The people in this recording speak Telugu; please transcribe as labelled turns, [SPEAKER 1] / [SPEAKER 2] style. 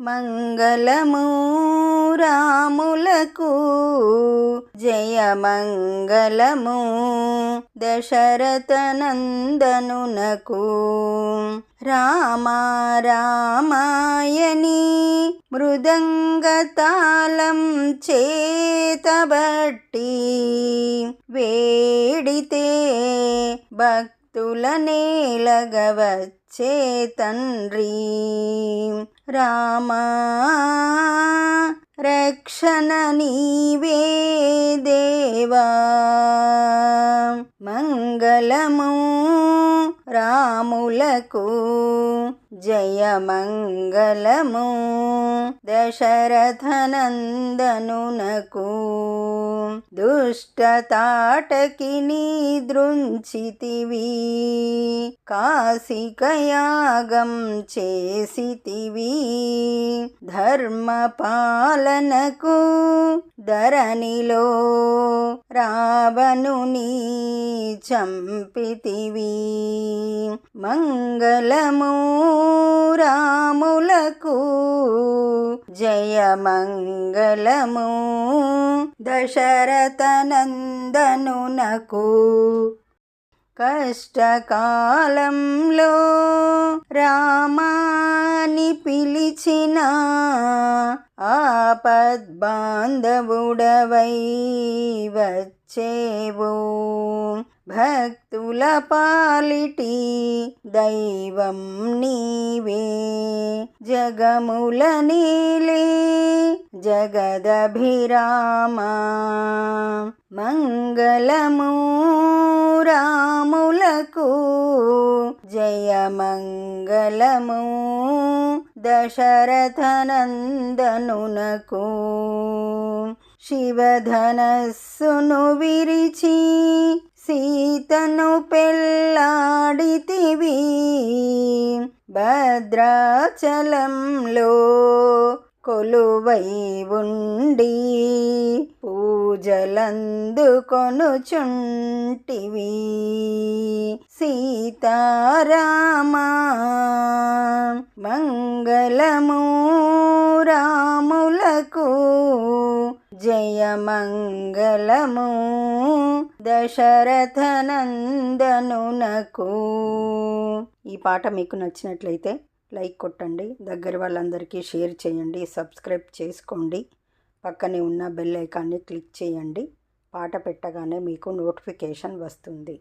[SPEAKER 1] మంగళము రాములకు జయమంగళము దశరథ నందనునకు రామ రామాయణి మృదంగతాళం చేతబట్టి వేడితే భక్తుల నేలగవచ్చే తండ్రి రామా రక్షణ నీవే దేవా మంగళము రాములకు జయమంగళము దశరథ నందనునకు దుష్ట తాటకిని దృంచితివి కాశికయాగం చేసితివి ధర్మ పాలనకు ధరణిలో రావణుని చంపితివి మంగళము రాములకు జయమంగళము దశరథ నందనునకు కష్టకాలంలో రామాని పిలిచిన ఆపద్బాంధవుడవై వచ్చేవు భక్తుల పాలిటి దైవం నీవే జగముల నీలే జగదభిరామా మంగళము రాములకు జయమంగళము దశరథ నందనునకు శివధనస్సును విరిచి సీతను పెళ్ళాడితివి భద్రాచలంలో కొలువై ఉండి పూజలందుకొనుచుంటివి సీతారామా మంగళము రాములకు జయమంగళము దశరథ నందనునకు. ఈ పాట మీకు నచ్చినట్లయితే లైక్ కొట్టండి, దగ్గర వాళ్ళందరికీ షేర్ చేయండి, సబ్స్క్రైబ్ చేసుకోండి, పక్కనే ఉన్న బెల్ ఐకాన్ని క్లిక్ చేయండి. పాట పెట్టగానే మీకు నోటిఫికేషన్ వస్తుంది.